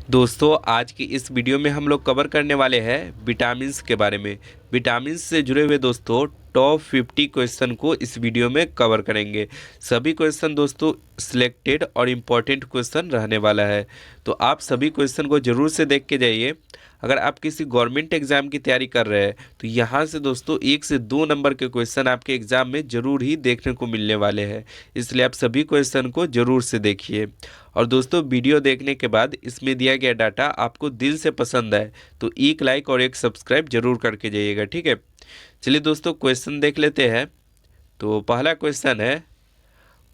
दोस्तों आज की इस वीडियो में हम लोग कवर करने वाले हैं विटामिन्स के बारे में। विटामिन्स से जुड़े हुए दोस्तों टॉप 50 क्वेश्चन को इस वीडियो में कवर करेंगे। सभी क्वेश्चन दोस्तों सिलेक्टेड और इम्पोर्टेंट क्वेश्चन रहने वाला है, तो आप सभी क्वेश्चन को जरूर से देख के जाइए। अगर आप किसी गवर्नमेंट एग्जाम की तैयारी कर रहे हैं तो यहाँ से दोस्तों 1 से 2 नंबर के क्वेश्चन आपके एग्जाम में जरूर ही देखने को मिलने वाले हैं, इसलिए आप सभी क्वेश्चन को जरूर से देखिए। और दोस्तों वीडियो देखने के बाद इसमें दिया गया डाटा आपको दिल से पसंद आए तो एक लाइक और एक सब्सक्राइब जरूर करके जाइएगा, ठीक है। चलिए दोस्तों क्वेश्चन देख लेते हैं। तो पहला क्वेश्चन है,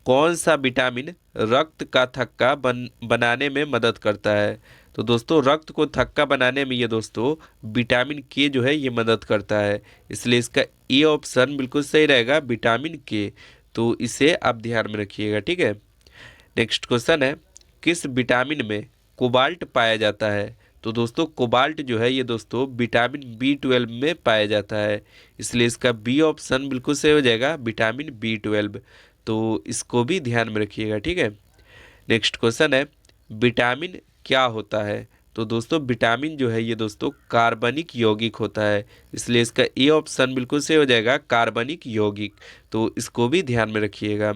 कौन सा विटामिन रक्त का थक्का बनाने में मदद करता है। तो दोस्तों रक्त को थक्का बनाने में ये दोस्तों विटामिन के जो है ये मदद करता है, इसलिए इसका ए ऑप्शन बिल्कुल सही रहेगा, विटामिन के। तो इसे आप ध्यान में रखिएगा, ठीक है। नेक्स्ट क्वेश्चन है, किस विटामिन में कोबाल्ट पाया जाता है। तो दोस्तों कोबाल्ट जो है ये दोस्तों विटामिन B12 में पाया जाता है, इसलिए इसका बी ऑप्शन बिल्कुल सही हो जाएगा, विटामिन B12। तो इसको भी ध्यान में रखिएगा, ठीक है। नेक्स्ट क्वेश्चन है, विटामिन क्या होता है। तो दोस्तों विटामिन जो है ये दोस्तों कार्बनिक यौगिक होता है, इसलिए इसका ए ऑप्शन बिल्कुल सही हो जाएगा, कार्बनिक यौगिक। तो इसको भी ध्यान में रखिएगा।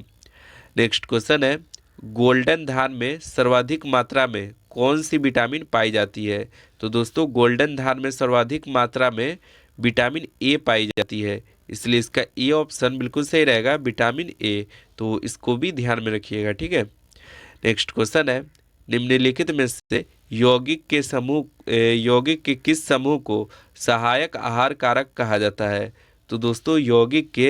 नेक्स्ट क्वेश्चन है, गोल्डन धान में सर्वाधिक मात्रा में कौन सी विटामिन पाई जाती है। तो दोस्तों गोल्डन धान में सर्वाधिक मात्रा में विटामिन ए पाई जाती है, इसलिए इसका ए ऑप्शन बिल्कुल सही रहेगा, विटामिन ए। तो इसको भी ध्यान में रखिएगा, ठीक है। नेक्स्ट क्वेश्चन है, निम्नलिखित में से यौगिक के किस समूह को सहायक आहार कारक कहा जाता है। तो दोस्तों यौगिक के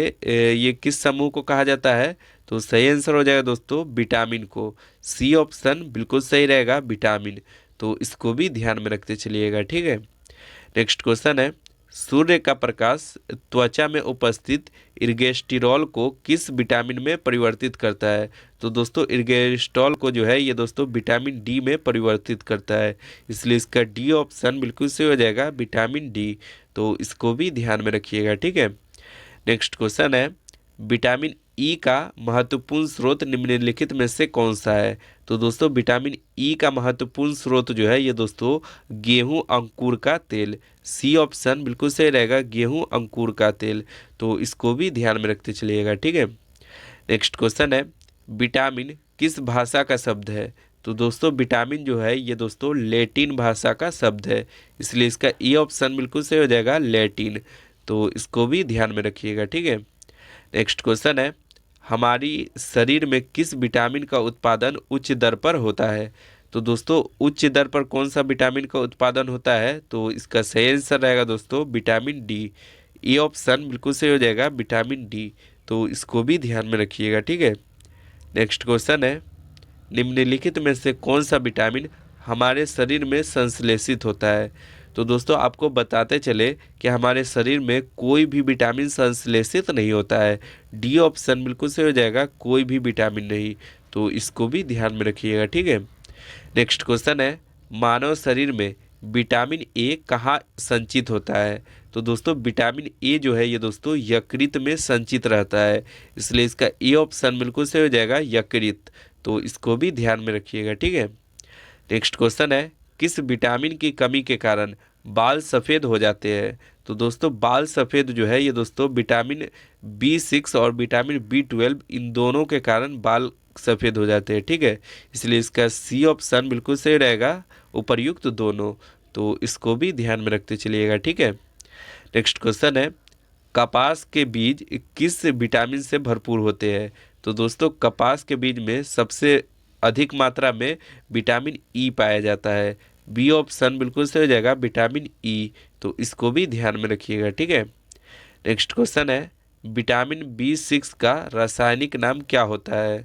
ये किस समूह को कहा जाता है। तो सही आंसर हो जाएगा दोस्तों विटामिन को, सी ऑप्शन बिल्कुल सही रहेगा, विटामिन। तो इसको भी ध्यान में रखते चलिएगा, ठीक है। नेक्स्ट क्वेश्चन है, सूर्य का प्रकाश त्वचा में उपस्थित इर्गेस्टिरॉल को किस विटामिन में परिवर्तित करता है। तो दोस्तों इर्गेस्टॉल को जो है ये दोस्तों विटामिन डी में परिवर्तित करता है, इसलिए इसका डी ऑप्शन बिल्कुल सही हो जाएगा, विटामिन डी। तो इसको भी ध्यान में रखिएगा, ठीक है। नेक्स्ट क्वेश्चन है, विटामिन ई का महत्वपूर्ण स्रोत निम्नलिखित में से कौन सा है। तो दोस्तों विटामिन ई का महत्वपूर्ण स्रोत जो है ये दोस्तों गेहूं अंकुर का तेल, सी ऑप्शन बिल्कुल सही रहेगा, गेहूं अंकुर का तेल। तो इसको भी ध्यान में रखते चलिएगा, ठीक है। नेक्स्ट क्वेश्चन है, विटामिन किस भाषा का शब्द है। तो दोस्तों विटामिन जो है ये दोस्तों लैटिन भाषा का शब्द है, इसलिए इसका ई ऑप्शन बिल्कुल सही हो जाएगा, लैटिन। तो इसको भी ध्यान में रखिएगा, ठीक है। नेक्स्ट क्वेश्चन है, हमारी शरीर में किस विटामिन का उत्पादन उच्च दर पर होता है। तो दोस्तों उच्च दर पर कौन सा विटामिन का उत्पादन होता है। तो इसका सही आंसर रहेगा दोस्तों विटामिन डी, ये ऑप्शन बिल्कुल सही हो जाएगा, विटामिन डी। तो इसको भी ध्यान में रखिएगा, ठीक है। नेक्स्ट क्वेश्चन है, निम्नलिखित में से कौन सा विटामिन हमारे शरीर में संश्लेषित होता है। तो दोस्तों आपको बताते चले कि हमारे शरीर में कोई भी विटामिन संश्लेषित नहीं होता है, डी ऑप्शन बिल्कुल सही हो जाएगा, कोई भी विटामिन नहीं। तो इसको भी ध्यान में रखिएगा, ठीक है। नेक्स्ट क्वेश्चन है, मानव शरीर में विटामिन ए कहाँ संचित होता है। तो दोस्तों विटामिन ए जो है ये दोस्तों यकृत में संचित रहता है, इसलिए इसका ए ऑप्शन बिल्कुल सही हो जाएगा, यकृत। तो इसको भी ध्यान में रखिएगा, ठीक है। नेक्स्ट क्वेश्चन है, किस विटामिन की कमी के कारण बाल सफ़ेद हो जाते हैं। तो दोस्तों बाल सफ़ेद जो है ये दोस्तों विटामिन B6 और विटामिन B12 इन दोनों के कारण बाल सफ़ेद हो जाते हैं, ठीक है। इसलिए इसका सी ऑप्शन बिल्कुल सही रहेगा, उपर्युक्त दोनों। तो इसको भी ध्यान में रखते चलिएगा, ठीक है। नेक्स्ट क्वेश्चन है, कपास के बीज किस विटामिन से भरपूर होते हैं। तो दोस्तों कपास के बीज में सबसे अधिक मात्रा में विटामिन ई पाया जाता है, बी ऑप्शन बिल्कुल सही हो जाएगा, विटामिन ई। तो इसको भी ध्यान में रखिएगा, ठीक है। नेक्स्ट क्वेश्चन है, विटामिन B6 का रासायनिक नाम क्या होता है।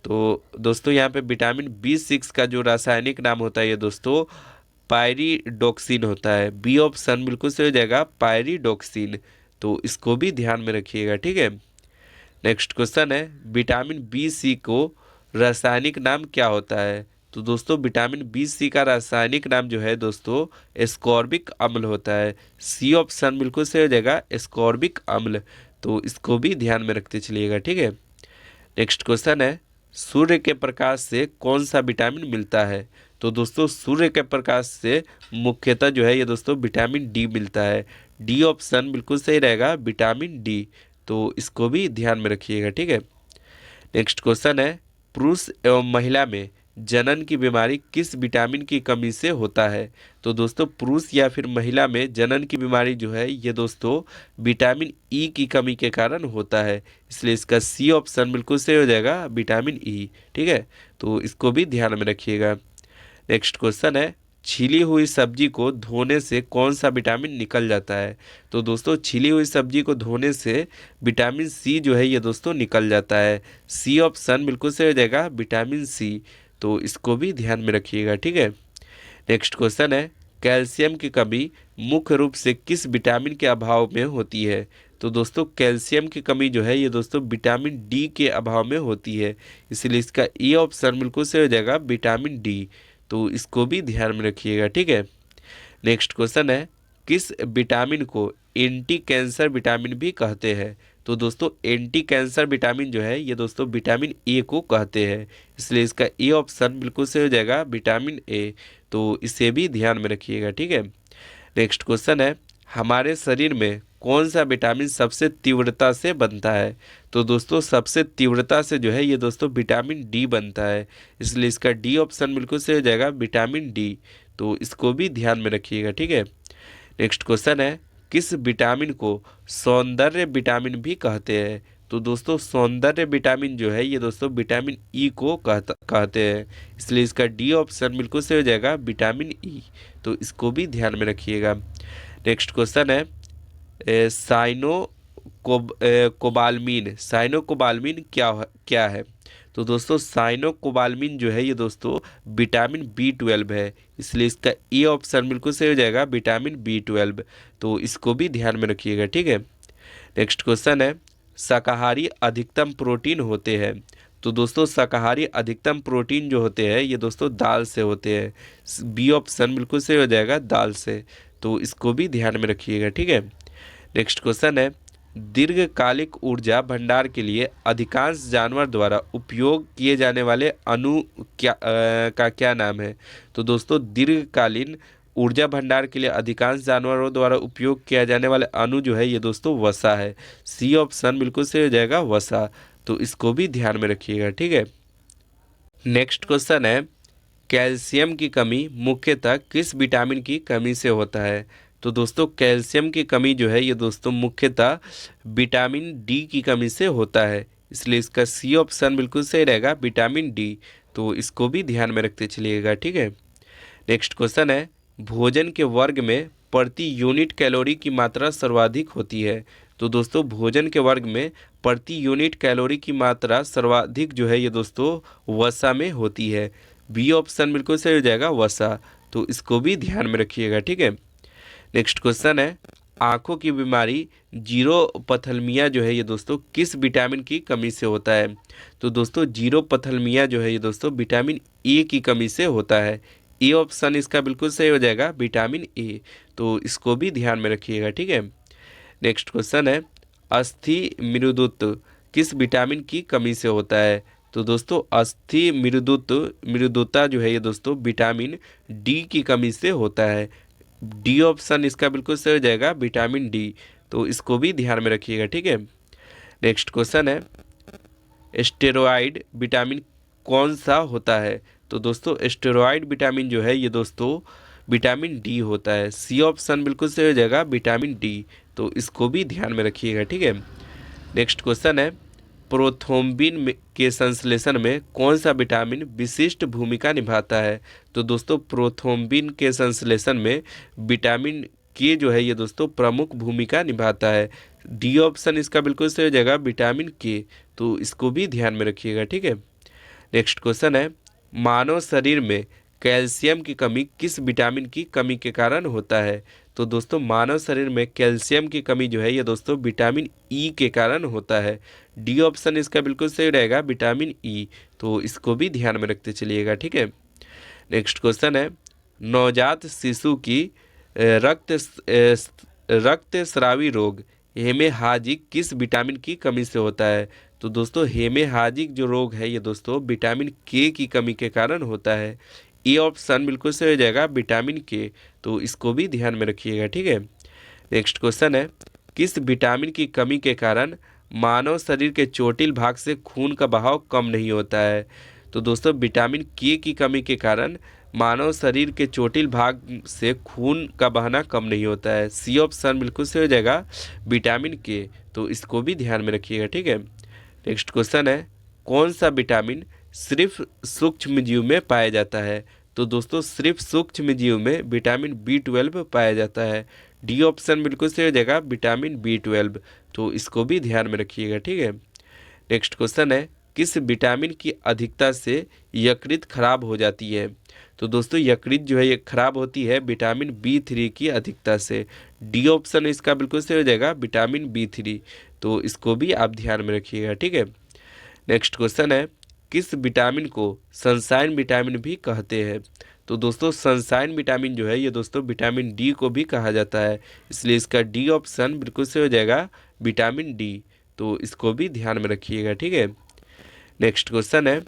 तो दोस्तों यहाँ पे विटामिन B6 का जो रासायनिक नाम होता है ये दोस्तों पायरिडोक्सिन होता है, बी ऑप्शन बिल्कुल सही हो जाएगा, पायरिडोक्सिन। तो इसको भी ध्यान में रखिएगा, ठीक है। नेक्स्ट क्वेश्चन है, विटामिन B6 को रासायनिक नाम क्या होता है। तो दोस्तों विटामिन B6 का रासायनिक नाम जो है दोस्तों एस्कॉर्बिक अम्ल होता है, सी ऑप्शन बिल्कुल सही हो जाएगा, एस्कॉर्बिक अम्ल। तो इसको भी ध्यान में रखते चलिएगा, ठीक है। नेक्स्ट क्वेश्चन है, सूर्य के प्रकाश से कौन सा विटामिन मिलता है। तो दोस्तों सूर्य के प्रकाश से मुख्यतः जो है ये दोस्तों विटामिन डी मिलता है। डी ऑप्शन बिल्कुल सही रहेगा, विटामिन डी। तो इसको भी ध्यान में रखिएगा, ठीक है। नेक्स्ट क्वेश्चन है, पुरुष एवं महिला में जनन की बीमारी किस विटामिन की कमी से होता है? तो दोस्तों पुरुष या फिर महिला में जनन की बीमारी जो है ये दोस्तों विटामिन ई की कमी के कारण होता है, इसलिए इसका सी ऑप्शन बिल्कुल सही हो जाएगा, विटामिन ई, ठीक है। तो इसको भी ध्यान में रखिएगा। नेक्स्ट क्वेश्चन है, छिली हुई सब्जी को धोने से कौन सा विटामिन निकल जाता है? तो दोस्तों छिली हुई सब्जी को धोने से विटामिन सी जो है ये दोस्तों निकल जाता है। सी ऑप्शन बिल्कुल सही हो जाएगा, विटामिन सी। तो इसको भी ध्यान में रखिएगा, ठीक है। नेक्स्ट क्वेश्चन है, कैल्शियम की कमी मुख्य रूप से किस विटामिन के अभाव में होती है? तो दोस्तों कैल्शियम की कमी जो है ये दोस्तों विटामिन डी के अभाव में होती है, इसलिए इसका ई ऑप्शन बिल्कुल सही हो जाएगा, विटामिन डी। तो इसको भी ध्यान में रखिएगा, ठीक है। नेक्स्ट क्वेश्चन है, किस विटामिन को एंटी कैंसर विटामिन भी कहते हैं? तो दोस्तों एंटी कैंसर विटामिन जो है ये दोस्तों विटामिन ए को कहते हैं, इसलिए इसका ए ऑप्शन बिल्कुल सही हो जाएगा, विटामिन ए। तो इसे भी ध्यान में रखिएगा, ठीक है। नेक्स्ट क्वेश्चन है, हमारे शरीर में कौन सा विटामिन सबसे तीव्रता से बनता है? तो दोस्तों सबसे तीव्रता से जो है ये दोस्तों विटामिन डी बनता है, इसलिए इसका डी ऑप्शन बिल्कुल सही हो जाएगा, विटामिन डी। तो इसको भी ध्यान में रखिएगा, ठीक है। नेक्स्ट क्वेश्चन है, किस विटामिन को सौंदर्य विटामिन भी कहते हैं? तो दोस्तों सौंदर्य विटामिन जो है ये दोस्तों विटामिन ई को कहते हैं, इसलिए इसका डी ऑप्शन बिल्कुल सही हो जाएगा, विटामिन ई। तो इसको भी ध्यान में रखिएगा। नेक्स्ट क्वेश्चन है, साइनो कोबालमीन, साइनो कोबालमीन क्या है? तो दोस्तों साइनो कोबालमीन जो है ये दोस्तों विटामिन B12 है, इसलिए इसका ए ऑप्शन बिल्कुल सही हो जाएगा, विटामिन B12। तो इसको भी ध्यान में रखिएगा, ठीक है। नेक्स्ट क्वेश्चन है, शाकाहारी अधिकतम प्रोटीन होते हैं? तो दोस्तों शाकाहारी अधिकतम प्रोटीन जो होते हैं ये दोस्तों दाल से होते हैं, बी ऑप्शन बिल्कुल सही हो जाएगा, दाल से। तो इसको भी ध्यान में रखिएगा, ठीक है। नेक्स्ट क्वेश्चन है, दीर्घकालिक ऊर्जा भंडार के लिए अधिकांश जानवर द्वारा उपयोग किए जाने वाले अणु का क्या नाम है? तो दोस्तों दीर्घकालीन ऊर्जा भंडार के लिए अधिकांश जानवरों द्वारा उपयोग किया जाने वाले अणु जो है ये दोस्तों वसा है, सी ऑप्शन बिल्कुल सही हो जाएगा, वसा। तो इसको भी ध्यान में रखिएगा, ठीक है। नेक्स्ट क्वेश्चन है, कैल्शियम की कमी मुख्यतः किस विटामिन की कमी से होता है? तो दोस्तों कैल्शियम की कमी जो है ये दोस्तों मुख्यतः विटामिन डी की कमी से होता है, इसलिए इसका सी ऑप्शन बिल्कुल सही रहेगा, विटामिन डी। तो इसको भी ध्यान में रखते चलिएगा, ठीक है। नेक्स्ट क्वेश्चन है, भोजन के वर्ग में प्रति यूनिट कैलोरी की मात्रा सर्वाधिक होती है? तो दोस्तों भोजन के वर्ग में प्रति यूनिट कैलोरी की मात्रा सर्वाधिक जो है ये दोस्तों वसा में होती है, बी ऑप्शन बिल्कुल सही हो जाएगा, वसा। तो इसको भी ध्यान में रखिएगा, ठीक है। नेक्स्ट क्वेश्चन है, आंखों की बीमारी जीरोपथल्मिया जो है ये दोस्तों किस विटामिन की कमी से होता है? तो दोस्तों जीरोपथल्मिया जो है ये दोस्तों विटामिन ए की कमी से होता है, ए ऑप्शन इसका बिल्कुल सही हो जाएगा, विटामिन ए। तो इसको भी ध्यान में रखिएगा, ठीक है। नेक्स्ट क्वेश्चन है, अस्थि मृदुत्व किस विटामिन की कमी से होता है? तो दोस्तों अस्थि मृदुता जो है ये दोस्तों विटामिन डी की कमी से होता है, डी ऑप्शन इसका बिल्कुल सही हो जाएगा, विटामिन डी। तो इसको भी ध्यान में रखिएगा, ठीक है। नेक्स्ट क्वेश्चन है, स्टेरॉइड विटामिन कौन सा होता है? तो दोस्तों स्टेरॉइड विटामिन जो है ये दोस्तों विटामिन डी होता है, सी ऑप्शन बिल्कुल सही हो जाएगा, विटामिन डी। तो इसको भी ध्यान में रखिएगा, ठीक है। नेक्स्ट क्वेश्चन है, प्रोथ्रोम्बिन के संश्लेषण में कौन सा विटामिन विशिष्ट भूमिका निभाता है? तो दोस्तों प्रोथ्रोम्बिन के संश्लेषण में विटामिन के जो है ये दोस्तों प्रमुख भूमिका निभाता है, डी ऑप्शन इसका बिल्कुल सही हो जाएगा, विटामिन के। तो इसको भी ध्यान में रखिएगा, ठीक है। नेक्स्ट क्वेश्चन है, मानव शरीर में कैल्शियम की कमी किस विटामिन की कमी के कारण होता है? तो दोस्तों मानव शरीर में कैल्शियम की कमी जो है ये दोस्तों विटामिन ई के कारण होता है, डी ऑप्शन इसका बिल्कुल सही रहेगा, विटामिन ई। तो इसको भी ध्यान में रखते चलिएगा, ठीक है। नेक्स्ट क्वेश्चन है, नवजात शिशु की रक्त स्रावी रोग हेमेहाजिक किस विटामिन की कमी से होता है? तो दोस्तों हेमेहाजिक जो रोग है ये दोस्तों विटामिन के की कमी के कारण होता है, ए ऑप्शन बिल्कुल सही हो जाएगा विटामिन के, तो इसको भी ध्यान में रखिएगा, ठीक है। नेक्स्ट क्वेश्चन है, किस विटामिन की कमी के कारण मानव शरीर के चोटिल भाग से खून का बहाव कम नहीं होता है? तो दोस्तों विटामिन के की कमी के कारण मानव शरीर के चोटिल भाग से खून का बहाना कम नहीं होता है। सी ऑप्शन बिल्कुल सही हो जाएगा विटामिन के, तो इसको भी ध्यान में रखिएगा, ठीक है। नेक्स्ट क्वेश्चन है, कौन सा विटामिन सिर्फ सूक्ष्म जीव में पाया जाता है? तो दोस्तों सिर्फ सूक्ष्म जीव में विटामिन B12 पाया जाता है। डी ऑप्शन बिल्कुल सही हो जाएगा विटामिन B12, तो इसको भी ध्यान में रखिएगा, ठीक है। नेक्स्ट क्वेश्चन है, किस विटामिन की अधिकता से यकृत खराब हो जाती है? तो दोस्तों यकृत जो है ये खराब होती है विटामिन B3 की अधिकता से। डी ऑप्शन इसका बिल्कुल सही हो जाएगा विटामिन B3, तो इसको भी आप ध्यान में रखिएगा, ठीक है। नेक्स्ट क्वेश्चन है, किस विटामिन को सनशाइन विटामिन भी कहते हैं? तो दोस्तों सनशाइन विटामिन जो है ये दोस्तों विटामिन डी को भी कहा जाता है, इसलिए इसका डी ऑप्शन बिल्कुल सही हो जाएगा विटामिन डी, तो इसको भी ध्यान में रखिएगा, ठीक है। नेक्स्ट क्वेश्चन है,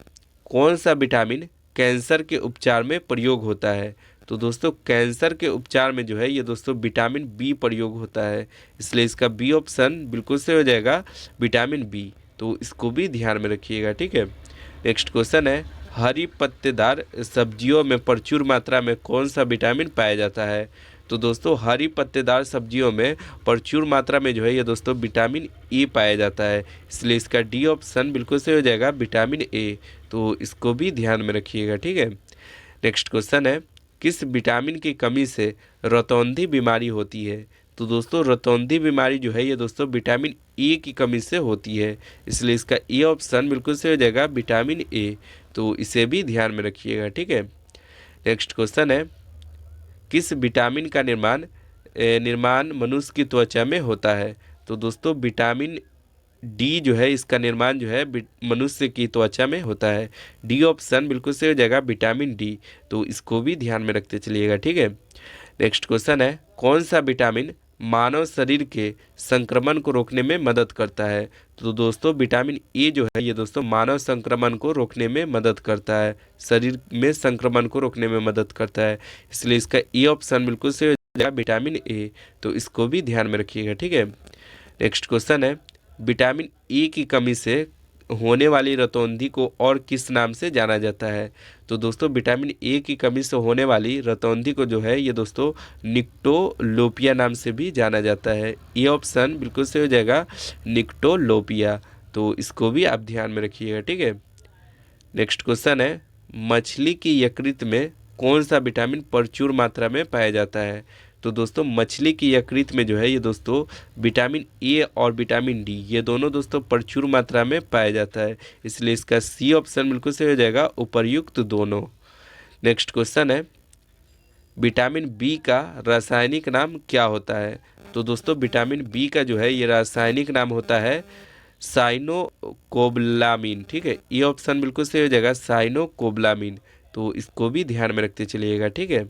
कौन सा विटामिन कैंसर के उपचार में प्रयोग होता है? तो दोस्तों कैंसर के उपचार में जो है ये दोस्तों विटामिन बी प्रयोग होता है, इसलिए इसका बी ऑप्शन बिल्कुल सही हो जाएगा विटामिन बी, तो इसको भी ध्यान में रखिएगा, ठीक है। नेक्स्ट क्वेश्चन है, हरी पत्तेदार सब्जियों में प्रचुर मात्रा में कौन सा विटामिन पाया जाता है? तो दोस्तों हरी पत्तेदार सब्जियों में प्रचुर मात्रा में जो है ये दोस्तों विटामिन ए पाया जाता है, इसलिए इसका डी ऑप्शन बिल्कुल सही हो जाएगा विटामिन ए, तो इसको भी ध्यान में रखिएगा, ठीक है। नेक्स्ट क्वेश्चन है, किस विटामिन की कमी से रतौंधी बीमारी होती है? तो दोस्तों रतौंधी बीमारी जो है ये दोस्तों विटामिन ए की कमी से होती है, इसलिए इसका ए ऑप्शन बिल्कुल सही हो जाएगा विटामिन ए, तो इसे भी ध्यान में रखिएगा, ठीक है। नेक्स्ट क्वेश्चन है, किस विटामिन का निर्माण मनुष्य की त्वचा में होता है? तो दोस्तों विटामिन डी जो है इसका निर्माण जो है मनुष्य की त्वचा में होता है। डी ऑप्शन बिल्कुल सही हो जाएगा विटामिन डी, तो इसको भी ध्यान में रखते चलिएगा, ठीक है। नेक्स्ट क्वेश्चन है, कौन सा विटामिन मानव शरीर के संक्रमण को रोकने में मदद करता है? तो दोस्तों विटामिन ए जो है ये दोस्तों मानव संक्रमण को रोकने में मदद करता है, शरीर में संक्रमण को रोकने में मदद करता है, इसलिए इसका ए ऑप्शन बिल्कुल सही हो जाएगा विटामिन ए, तो इसको भी ध्यान में रखिएगा, ठीक है। नेक्स्ट क्वेश्चन है, विटामिन ए की कमी से होने वाली रतौंधी को और किस नाम से जाना जाता है? तो दोस्तों विटामिन ए की कमी से होने वाली रतौंधी को जो है ये दोस्तों निक्टोलोपिया नाम से भी जाना जाता है। ये ऑप्शन बिल्कुल सही हो जाएगा निक्टोलोपिया, तो इसको भी आप ध्यान में रखिएगा, ठीक है। नेक्स्ट क्वेश्चन है, मछली की यकृत में कौन सा विटामिन प्रचुर मात्रा में पाया जाता है? तो दोस्तों मछली की यकृत में जो है ये दोस्तों विटामिन ए और विटामिन डी ये दोनों दोस्तों प्रचुर मात्रा में पाया जाता है, इसलिए इसका सी ऑप्शन बिल्कुल सही हो जाएगा उपर्युक्त दोनों। नेक्स्ट क्वेश्चन है, विटामिन बी का रासायनिक नाम क्या होता है? तो दोस्तों विटामिन बी का जो है ये रासायनिक नाम होता है साइनोकोबलामिन, ठीक है। ये ऑप्शन बिल्कुल सही हो जाएगा साइनोकोबलामिन, तो इसको भी ध्यान में रखते चलिएगा, ठीक है।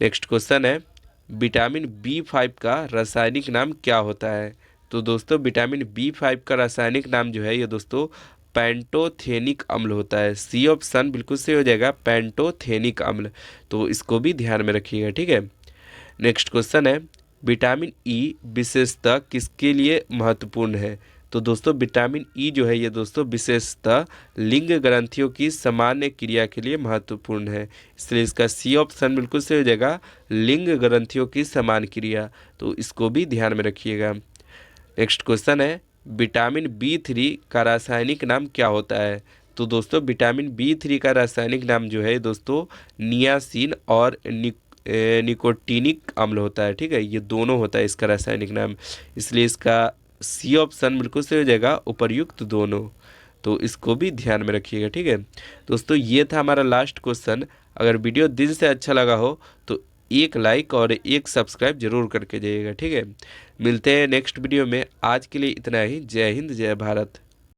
नेक्स्ट क्वेश्चन है, विटामिन B5 का रासायनिक नाम क्या होता है? तो दोस्तों विटामिन B5 का रासायनिक नाम जो है ये दोस्तों पेंटोथेनिक अम्ल होता है। सी ऑप्शन बिल्कुल सही हो जाएगा पेंटोथेनिक अम्ल, तो इसको भी ध्यान में रखिएगा, ठीक है। नेक्स्ट क्वेश्चन है, विटामिन ई विशेषतः किसके लिए महत्वपूर्ण है? तो दोस्तों विटामिन ई जो है ये दोस्तों विशेषतः लिंग ग्रंथियों की सामान्य क्रिया के लिए महत्वपूर्ण है, इसलिए इसका सी ऑप्शन बिल्कुल सही हो जाएगा लिंग ग्रंथियों की समान क्रिया, तो इसको भी ध्यान में रखिएगा। नेक्स्ट क्वेश्चन है, विटामिन B3 का रासायनिक नाम क्या होता है? तो दोस्तों विटामिन B3 का रासायनिक नाम जो है दोस्तों नियासिन और निकोटीनिक अम्ल होता है, ठीक है। ये दोनों होता है इसका रासायनिक नाम, इसलिए इसका सी ऑप्शन बिल्कुल सही हो जाएगा उपर्युक्त दोनों, तो इसको भी ध्यान में रखिएगा, ठीक है। दोस्तों ये था हमारा लास्ट क्वेश्चन। अगर वीडियो दिल से अच्छा लगा हो तो एक लाइक और एक सब्सक्राइब जरूर करके जाइएगा, ठीक है। मिलते हैं नेक्स्ट वीडियो में, आज के लिए इतना ही। जय हिंद जय भारत।